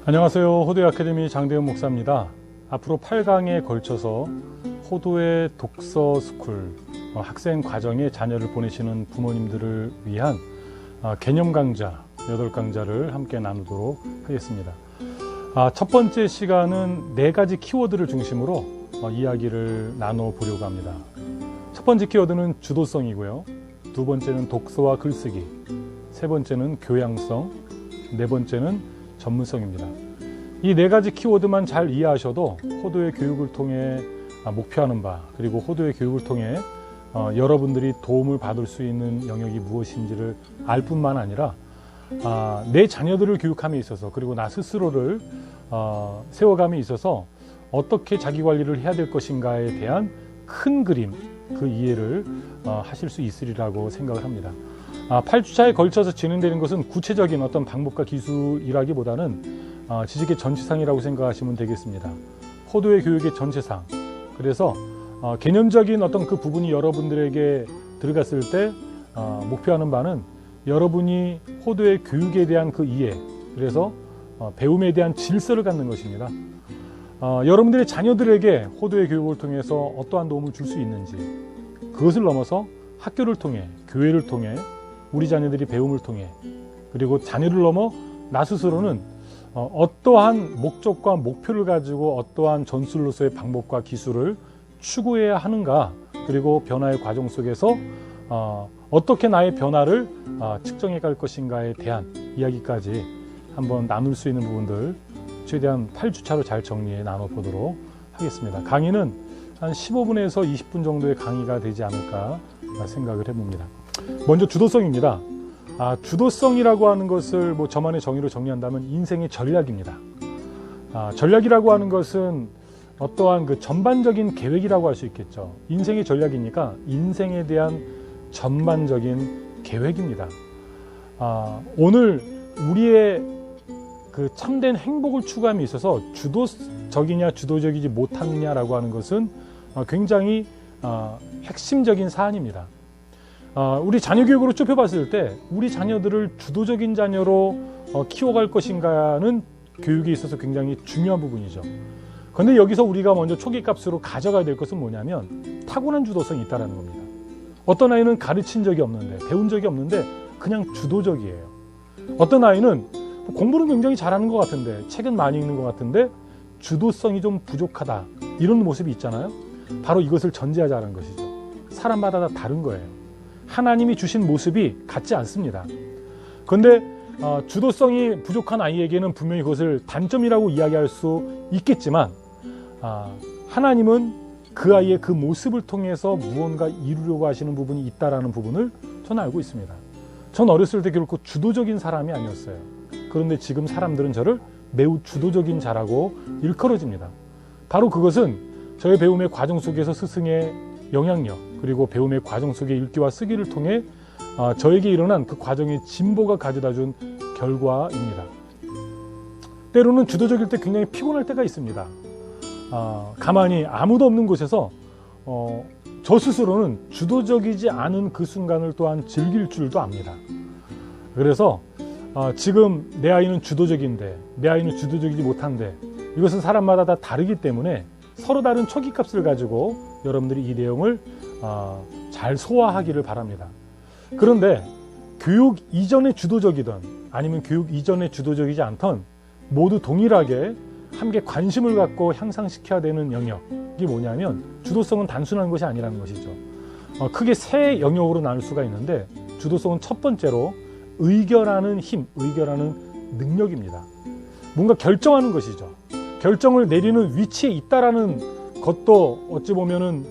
안녕하세요. 호도의 아카데미 장대현 목사입니다. 앞으로 8강에 걸쳐서 호도의 독서 스쿨 학생 과정에 자녀를 보내시는 부모님들을 위한 개념 강좌 8강좌를 함께 나누도록 하겠습니다. 첫 번째 시간은 4가지 키워드를 중심으로 이야기를 나눠보려고 합니다. 첫 번째 키워드는 주도성이고요. 두 번째는 독서와 글쓰기, 세 번째는 교양성, 네 번째는 전문성입니다. 이 4가지 키워드만 잘 이해하셔도 호도의 교육을 통해 목표하는 바, 그리고 호도의 교육을 통해 여러분들이 도움을 받을 수 있는 영역이 무엇인지를 알 뿐만 아니라 내 자녀들을 교육함에 있어서, 그리고 나 스스로를 세워감에 있어서 어떻게 자기관리를 해야 될 것인가에 대한 큰 그림, 그 이해를 하실 수 있으리라고 생각을 합니다. 8주차에 걸쳐서 진행되는 것은 구체적인 어떤 방법과 기술이라기보다는 지식의 전체상이라고 생각하시면 되겠습니다. 호도의 교육의 전체상. 그래서 개념적인 어떤 그 부분이 여러분들에게 들어갔을 때 목표하는 바는 여러분이 호도의 교육에 대한 그 이해, 그래서 배움에 대한 질서를 갖는 것입니다. 여러분들의 자녀들에게 호도의 교육을 통해서 어떠한 도움을 줄 수 있는지, 그것을 넘어서 학교를 통해, 교회를 통해, 우리 자녀들이 배움을 통해, 그리고 자녀를 넘어 나 스스로는 어떠한 목적과 목표를 가지고 어떠한 전술로서의 방법과 기술을 추구해야 하는가, 그리고 변화의 과정 속에서 어떻게 나의 변화를 측정해 갈 것인가에 대한 이야기까지 한번 나눌 수 있는 부분들 최대한 8주차로 잘 정리해 나눠보도록 하겠습니다. 강의는 한 15분에서 20분 정도의 강의가 되지 않을까 생각을 해봅니다. 먼저 주도성입니다. 주도성이라고 하는 것을 저만의 정의로 정리한다면 인생의 전략입니다. 전략이라고 하는 것은 어떠한 그 전반적인 계획이라고 할 수 있겠죠. 인생의 전략이니까 인생에 대한 전반적인 계획입니다. 오늘 우리의 그 참된 행복을 추구함에 있어서 주도적이냐 주도적이지 못하느냐라고 하는 것은 굉장히 핵심적인 사안입니다. 우리 자녀 교육으로 좁혀봤을 때 우리 자녀들을 주도적인 자녀로 키워갈 것인가는 교육에 있어서 굉장히 중요한 부분이죠. 그런데 여기서 우리가 먼저 초기값으로 가져가야 될 것은 뭐냐면 타고난 주도성이 있다는 겁니다. 어떤 아이는 가르친 적이 없는데, 배운 적이 없는데 그냥 주도적이에요. 어떤 아이는 공부는 굉장히 잘하는 것 같은데, 책은 많이 읽는 것 같은데 주도성이 좀 부족하다, 이런 모습이 있잖아요. 바로 이것을 전제하자는 것이죠. 사람마다 다 다른 거예요. 하나님이 주신 모습이 같지 않습니다. 그런데 주도성이 부족한 아이에게는 분명히 그것을 단점이라고 이야기할 수 있겠지만 하나님은 그 아이의 그 모습을 통해서 무언가 이루려고 하시는 부분이 있다는 부분을 저는 알고 있습니다. 전 어렸을 때 결코 주도적인 사람이 아니었어요. 그런데 지금 사람들은 저를 매우 주도적인 자라고 일컬어집니다. 바로 그것은 저의 배움의 과정 속에서 스승의 영향력, 그리고 배움의 과정 속의 읽기와 쓰기를 통해 저에게 일어난 그 과정의 진보가 가져다준 결과입니다. 때로는 주도적일 때 굉장히 피곤할 때가 있습니다. 가만히 아무도 없는 곳에서 저 스스로는 주도적이지 않은 그 순간을 또한 즐길 줄도 압니다. 그래서 지금 내 아이는 주도적인데, 내 아이는 주도적이지 못한데, 이것은 사람마다 다 다르기 때문에 서로 다른 초기값을 가지고 여러분들이 이 내용을 잘 소화하기를 바랍니다. 그런데 교육 이전에 주도적이든 아니면 교육 이전에 주도적이지 않던 모두 동일하게 함께 관심을 갖고 향상시켜야 되는 영역이 뭐냐면, 주도성은 단순한 것이 아니라는 것이죠. 크게 3 영역으로 나눌 수가 있는데, 주도성은 첫 번째로 의결하는 힘, 의결하는 능력입니다. 뭔가 결정하는 것이죠. 결정을 내리는 위치에 있다라는 것도 어찌 보면은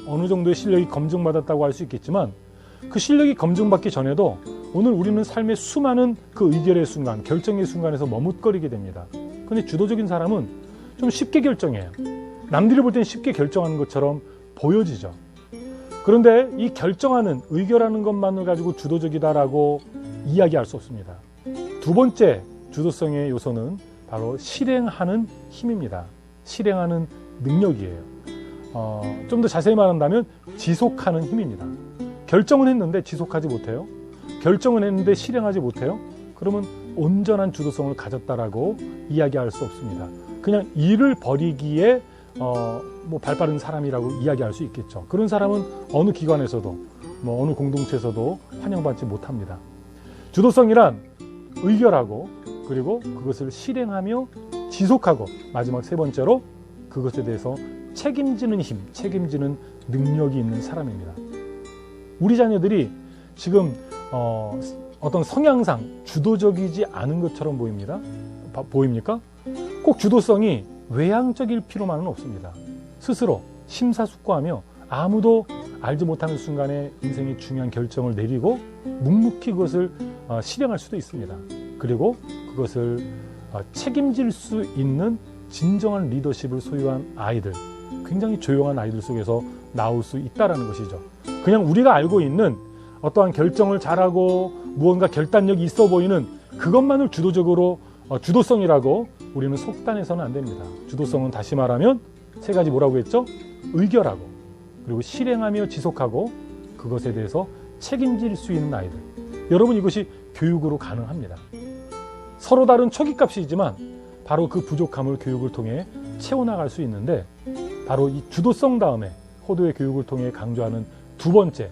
어느 정도의 실력이 검증받았다고 할 수 있겠지만, 그 실력이 검증받기 전에도 오늘 우리는 삶의 수많은 그 의결의 순간, 결정의 순간에서 머뭇거리게 됩니다. 그런데 주도적인 사람은 좀 쉽게 결정해요. 남들이 볼 땐 쉽게 결정하는 것처럼 보여지죠. 그런데 이 결정하는, 의결하는 것만을 가지고 주도적이다라고 이야기할 수 없습니다. 두 번째 주도성의 요소는 바로 실행하는 힘입니다. 실행하는 능력이에요. 좀 더 자세히 말한다면 지속하는 힘입니다. 결정은 했는데 지속하지 못해요. 결정은 했는데 실행하지 못해요. 그러면 온전한 주도성을 가졌다라고 이야기할 수 없습니다. 그냥 일을 벌이기에 발빠른 사람이라고 이야기할 수 있겠죠. 그런 사람은 어느 기관에서도 어느 공동체에서도 환영받지 못합니다. 주도성이란 의결하고 그리고 그것을 실행하며 지속하고 마지막 세 번째로 그것에 대해서 책임지는 힘, 책임지는 능력이 있는 사람입니다. 우리 자녀들이 지금 어떤 성향상 주도적이지 않은 것처럼 보입니까? 꼭 주도성이 외향적일 필요만은 없습니다. 스스로 심사숙고하며 아무도 알지 못하는 순간에 인생의 중요한 결정을 내리고 묵묵히 그것을 실행할 수도 있습니다. 그리고 그것을 책임질 수 있는 진정한 리더십을 소유한 아이들, 굉장히 조용한 아이들 속에서 나올 수 있다는 것이죠. 그냥 우리가 알고 있는 어떠한 결정을 잘하고 무언가 결단력이 있어 보이는 그것만을 주도성이라고 우리는 속단해서는 안 됩니다. 주도성은 다시 말하면 세 가지 뭐라고 했죠? 의결하고 그리고 실행하며 지속하고 그것에 대해서 책임질 수 있는 아이들. 여러분, 이것이 교육으로 가능합니다. 서로 다른 초기값이지만 바로 그 부족함을 교육을 통해 채워나갈 수 있는데, 바로 이 주도성 다음에 호도의 교육을 통해 강조하는 두 번째,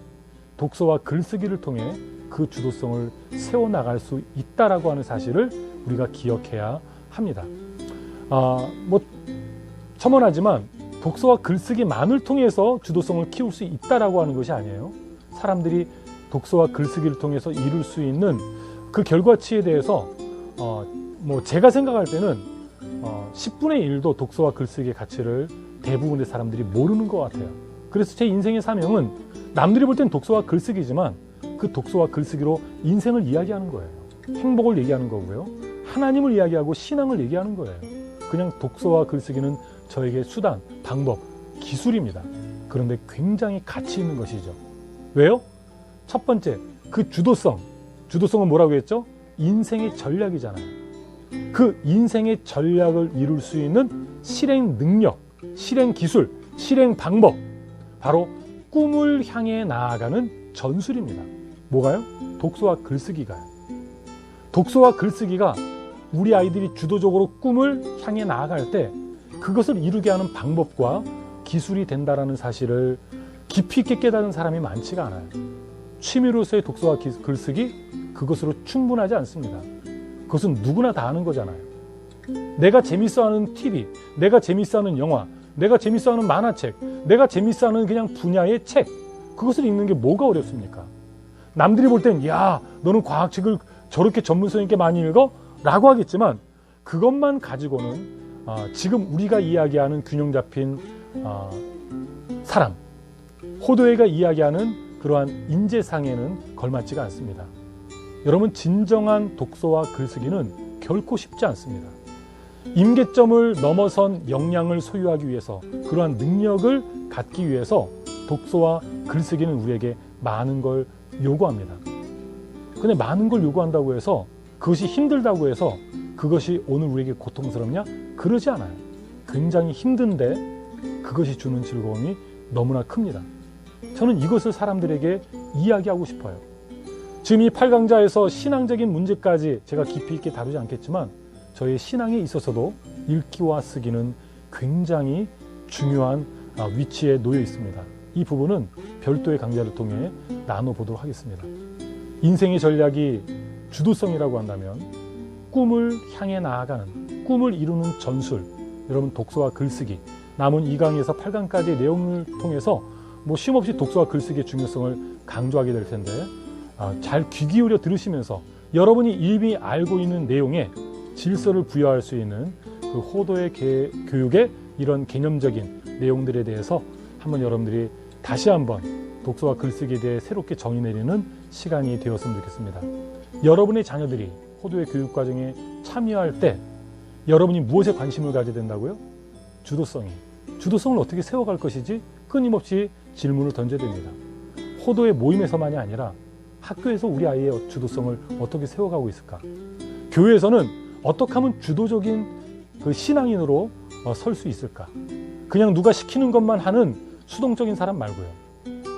독서와 글쓰기를 통해 그 주도성을 세워나갈 수 있다라고 하는 사실을 우리가 기억해야 합니다. 첨언하지만 독서와 글쓰기만을 통해서 주도성을 키울 수 있다라고 하는 것이 아니에요. 사람들이 독서와 글쓰기를 통해서 이룰 수 있는 그 결과치에 대해서 제가 생각할 때는 10분의 1도 독서와 글쓰기의 가치를 대부분의 사람들이 모르는 것 같아요. 그래서 제 인생의 사명은 남들이 볼 땐 독서와 글쓰기지만 그 독서와 글쓰기로 인생을 이야기하는 거예요. 행복을 얘기하는 거고요. 하나님을 이야기하고 신앙을 얘기하는 거예요. 그냥 독서와 글쓰기는 저에게 수단, 방법, 기술입니다. 그런데 굉장히 가치 있는 것이죠. 왜요? 첫 번째, 그 주도성은 뭐라고 했죠? 인생의 전략이잖아요. 그 인생의 전략을 이룰 수 있는 실행 능력, 실행 기술, 실행 방법, 바로 꿈을 향해 나아가는 전술입니다. 뭐가요? 독서와 글쓰기가요. 독서와 글쓰기가 우리 아이들이 주도적으로 꿈을 향해 나아갈 때 그것을 이루게 하는 방법과 기술이 된다는 사실을 깊이 있게 깨달은 사람이 많지가 않아요. 취미로서의 독서와 글쓰기, 그것으로 충분하지 않습니다. 그것은 누구나 다 아는 거잖아요. 내가 재밌어하는 TV, 내가 재밌어하는 영화, 내가 재밌어하는 만화책, 내가 재밌어하는 그냥 분야의 책, 그것을 읽는 게 뭐가 어렵습니까? 남들이 볼 땐 야, 너는 과학책을 저렇게 전문성 있게 많이 읽어? 라고 하겠지만 그것만 가지고는 지금 우리가 이야기하는 균형 잡힌 사람, 호도애가 이야기하는 그러한 인재상에는 걸맞지가 않습니다. 여러분, 진정한 독서와 글쓰기는 결코 쉽지 않습니다. 임계점을 넘어선 역량을 소유하기 위해서, 그러한 능력을 갖기 위해서 독서와 글쓰기는 우리에게 많은 걸 요구합니다. 근데 많은 걸 요구한다고 해서 그것이 힘들다고 해서 그것이 오늘 우리에게 고통스럽냐? 그러지 않아요. 굉장히 힘든데 그것이 주는 즐거움이 너무나 큽니다. 저는 이것을 사람들에게 이야기하고 싶어요. 지금 이 8강좌에서 신앙적인 문제까지 제가 깊이 있게 다루지 않겠지만 저의 신앙에 있어서도 읽기와 쓰기는 굉장히 중요한 위치에 놓여 있습니다. 이 부분은 별도의 강좌를 통해 나눠보도록 하겠습니다. 인생의 전략이 주도성이라고 한다면 꿈을 향해 나아가는, 꿈을 이루는 전술, 여러분 독서와 글쓰기, 남은 2강에서 8강까지의 내용을 통해서 쉼없이 독서와 글쓰기의 중요성을 강조하게 될 텐데 잘 귀 기울여 들으시면서 여러분이 이미 알고 있는 내용에 질서를 부여할 수 있는 그 호도의 교육의 이런 개념적인 내용들에 대해서 한번 여러분들이 다시 한번 독서와 글쓰기에 대해 새롭게 정의 내리는 시간이 되었으면 좋겠습니다. 여러분의 자녀들이 호도의 교육 과정에 참여할 때 여러분이 무엇에 관심을 가져야 된다고요? 주도성을 어떻게 세워갈 것이지 끊임없이 질문을 던져야 됩니다. 호도의 모임에서만이 아니라 학교에서 우리 아이의 주도성을 어떻게 세워가고 있을까? 교회에서는 어떻게 하면 주도적인 그 신앙인으로 설 수 있을까? 그냥 누가 시키는 것만 하는 수동적인 사람 말고요.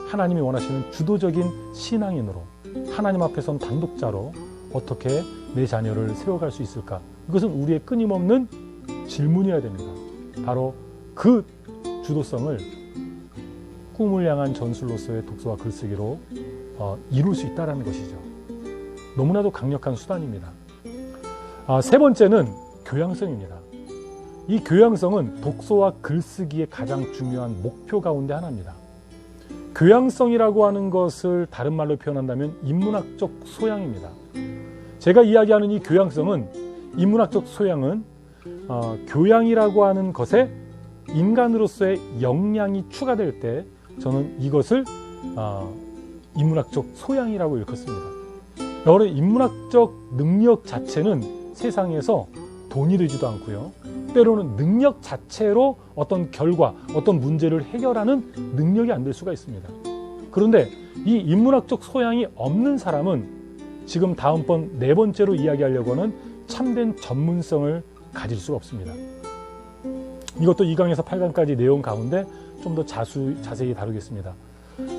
하나님이 원하시는 주도적인 신앙인으로, 하나님 앞에 선 단독자로 어떻게 내 자녀를 세워갈 수 있을까? 이것은 우리의 끊임없는 질문이어야 됩니다. 바로 그 주도성을 꿈을 향한 전술로서의 독서와 글쓰기로 이룰 수 있다는 것이죠. 너무나도 강력한 수단입니다. 세 번째는 교양성입니다. 이 교양성은 독서와 글쓰기의 가장 중요한 목표 가운데 하나입니다. 교양성이라고 하는 것을 다른 말로 표현한다면 인문학적 소양입니다. 제가 이야기하는 이 교양성은, 인문학적 소양은 교양이라고 하는 것에 인간으로서의 역량이 추가될 때 저는 이것을 인문학적 소양이라고 일컫습니다. 여러 인문학적 능력 자체는 세상에서 돈이 되지도 않고요. 때로는 능력 자체로 어떤 결과, 어떤 문제를 해결하는 능력이 안 될 수가 있습니다. 그런데 이 인문학적 소양이 없는 사람은 지금 다음번 네 번째로 이야기하려고 하는 참된 전문성을 가질 수가 없습니다. 이것도 2강에서 8강까지 내용 가운데 좀 더 자세히 다루겠습니다.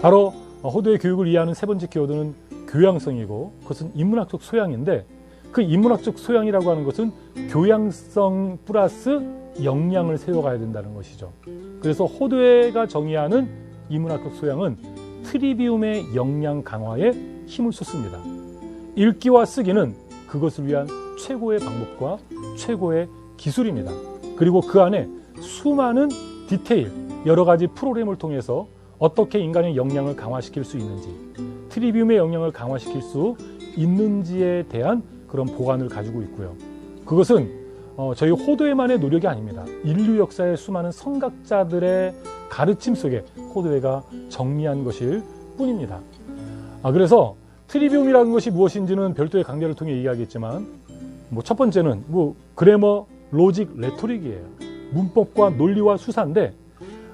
바로 호도의 교육을 이해하는 세 번째 키워드는 교양성이고, 그것은 인문학적 소양인데, 그 인문학적 소양이라고 하는 것은 교양성 플러스 역량을 세워가야 된다는 것이죠. 그래서 호도가 정의하는 인문학적 소양은 트리비움의 역량 강화에 힘을 쏟습니다. 읽기와 쓰기는 그것을 위한 최고의 방법과 최고의 기술입니다. 그리고 그 안에 수많은 디테일, 여러 가지 프로그램을 통해서 어떻게 인간의 역량을 강화시킬 수 있는지, 트리비움의 역량을 강화시킬 수 있는지에 대한 그런 보관을 가지고 있고요. 그것은 저희 호도회만의 노력이 아닙니다. 인류 역사의 수많은 성각자들의 가르침 속에 호도회가 정리한 것일 뿐입니다. 그래서 트리비움이라는 것이 무엇인지는 별도의 강좌를 통해 이야기하겠지만, 첫 번째는 그래머, 로직, 레토릭이에요. 문법과 논리와 수사인데,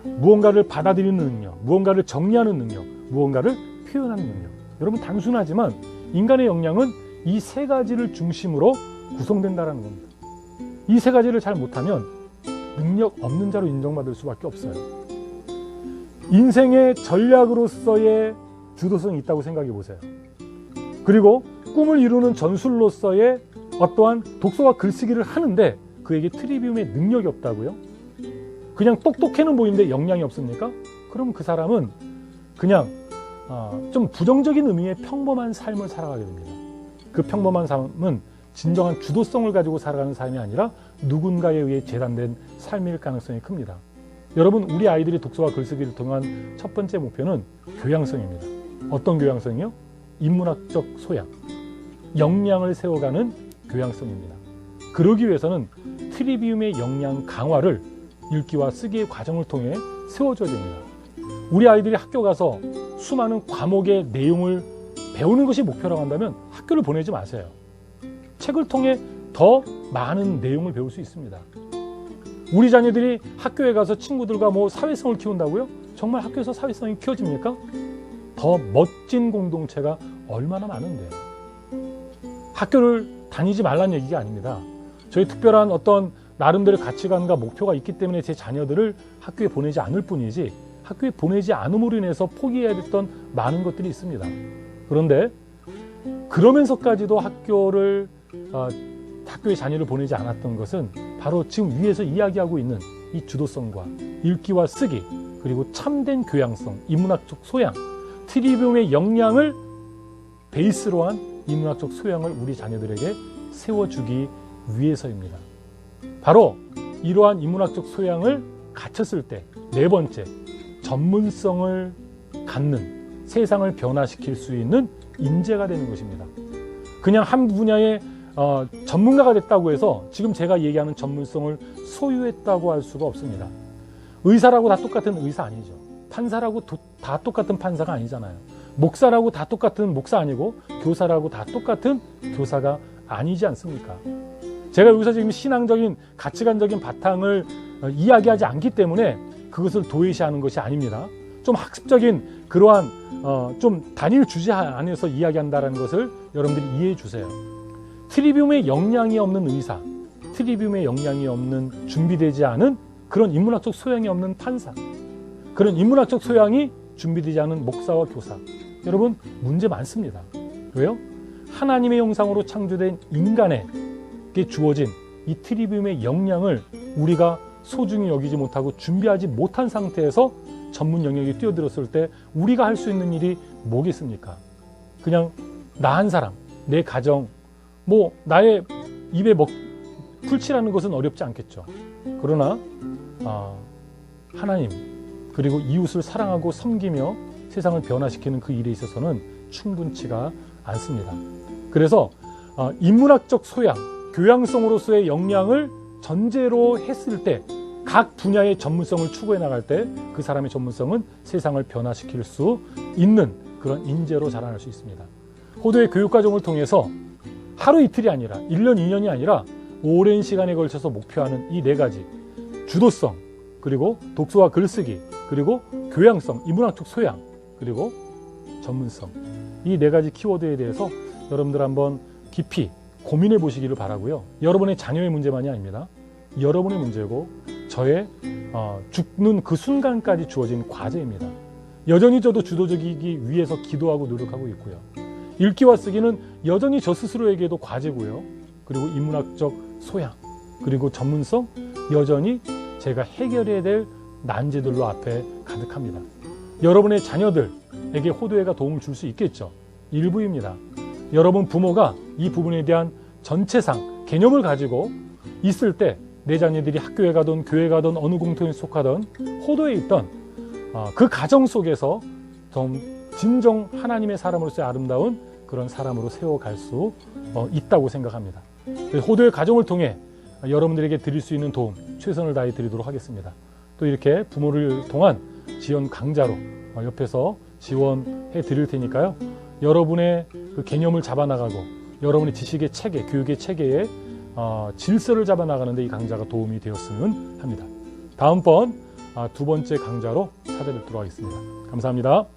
무언가를 받아들이는 능력, 무언가를 정리하는 능력, 무언가를 표현하는 능력. 여러분, 단순하지만 인간의 역량은 이 세 가지를 중심으로 구성된다는 겁니다. 이 세 가지를 잘 못하면 능력 없는 자로 인정받을 수밖에 없어요. 인생의 전략으로서의 주도성이 있다고 생각해 보세요. 그리고 꿈을 이루는 전술로서의 어떠한 독서와 글쓰기를 하는데 그에게 트리비움의 능력이 없다고요? 그냥 똑똑해는 보이는데 역량이 없습니까? 그럼 그 사람은 그냥 좀 부정적인 의미의 평범한 삶을 살아가게 됩니다. 그 평범한 삶은 진정한 주도성을 가지고 살아가는 삶이 아니라 누군가에 의해 재단된 삶일 가능성이 큽니다. 여러분, 우리 아이들이 독서와 글쓰기를 통한 첫 번째 목표는 교양성입니다. 어떤 교양성이요? 인문학적 소양, 역량을 세워가는 교양성입니다. 그러기 위해서는 트리비움의 역량 강화를 읽기와 쓰기의 과정을 통해 세워줘야 됩니다. 우리 아이들이 학교 가서 수많은 과목의 내용을 배우는 것이 목표라고 한다면 학교를 보내지 마세요. 책을 통해 더 많은 내용을 배울 수 있습니다. 우리 자녀들이 학교에 가서 친구들과 사회성을 키운다고요? 정말 학교에서 사회성이 키워집니까? 더 멋진 공동체가 얼마나 많은데요. 학교를 다니지 말라는 얘기가 아닙니다. 저희 특별한 어떤 나름대로의 가치관과 목표가 있기 때문에 제 자녀들을 학교에 보내지 않을 뿐이지, 학교에 보내지 않음으로 인해서 포기해야 됐던 많은 것들이 있습니다. 그런데 그러면서까지도 학교에 자녀를 보내지 않았던 것은 바로 지금 위에서 이야기하고 있는 이 주도성과 읽기와 쓰기, 그리고 참된 교양성, 인문학적 소양, 트리비움의 역량을 베이스로 한 인문학적 소양을 우리 자녀들에게 세워주기 위해서입니다. 바로 이러한 인문학적 소양을 갖췄을 때 네 번째, 전문성을 갖는, 세상을 변화시킬 수 있는 인재가 되는 것입니다. 그냥 한 분야의 전문가가 됐다고 해서 지금 제가 얘기하는 전문성을 소유했다고 할 수가 없습니다. 의사라고 다 똑같은 의사 아니죠. 판사라고 다 똑같은 판사가 아니잖아요. 목사라고 다 똑같은 목사 아니고 교사라고 다 똑같은 교사가 아니지 않습니까? 제가 여기서 지금 신앙적인 가치관적인 바탕을 이야기하지 않기 때문에 그것을 도외시하는 것이 아닙니다. 좀 학습적인 그러한 좀 단일 주제 안에서 이야기한다는 것을 여러분들이 이해해 주세요. 트리비움의 역량이 없는 의사, 트리비움의 역량이 없는 준비되지 않은 그런 인문학적 소양이 없는 판사, 그런 인문학적 소양이 준비되지 않은 목사와 교사, 여러분 문제 많습니다. 왜요? 하나님의 형상으로 창조된 인간에게 주어진 이 트리비움의 역량을 우리가 소중히 여기지 못하고 준비하지 못한 상태에서 전문 영역에 뛰어들었을 때 우리가 할 수 있는 일이 뭐겠습니까? 그냥 나 한 사람, 내 가정, 나의 입에 풀칠하는 것은 어렵지 않겠죠. 그러나 하나님 그리고 이웃을 사랑하고 섬기며 세상을 변화시키는 그 일에 있어서는 충분치가 않습니다. 그래서 인문학적 소양, 교양성으로서의 역량을 전제로 했을 때 각 분야의 전문성을 추구해 나갈 때 그 사람의 전문성은 세상을 변화시킬 수 있는 그런 인재로 자라날 수 있습니다. 호도의 교육과정을 통해서 하루 이틀이 아니라 1년, 2년이 아니라 오랜 시간에 걸쳐서 목표하는 이 4가지 주도성, 그리고 독서와 글쓰기, 그리고 교양성, 인문학적 소양, 그리고 전문성, 이 4가지 키워드에 대해서 여러분들 한번 깊이 고민해 보시기를 바라고요. 여러분의 자녀의 문제만이 아닙니다. 여러분의 문제고 저의 죽는 그 순간까지 주어진 과제입니다. 여전히 저도 주도적이기 위해서 기도하고 노력하고 있고요. 읽기와 쓰기는 여전히 저 스스로에게도 과제고요. 그리고 인문학적 소양, 그리고 전문성, 여전히 제가 해결해야 될 난제들로 앞에 가득합니다. 여러분의 자녀들에게 호도회가 도움을 줄 수 있겠죠. 일부입니다. 여러분 부모가 이 부분에 대한 전체상 개념을 가지고 있을 때 내 자녀들이 학교에 가든 교회 가든 어느 공통에 속하든 호도에 있던 그 가정 속에서 좀 진정 하나님의 사람으로서의 아름다운 그런 사람으로 세워갈 수 있다고 생각합니다. 호도의 가정을 통해 여러분들에게 드릴 수 있는 도움 최선을 다해 드리도록 하겠습니다. 또 이렇게 부모를 통한 지원 강자로 옆에서 지원해 드릴 테니까요. 여러분의 그 개념을 잡아나가고 여러분의 지식의 체계, 교육의 체계에 질서를 잡아나가는데 이 강좌가 도움이 되었으면 합니다. 다음번 2번째 강좌로 찾아뵙도록 하겠습니다. 감사합니다.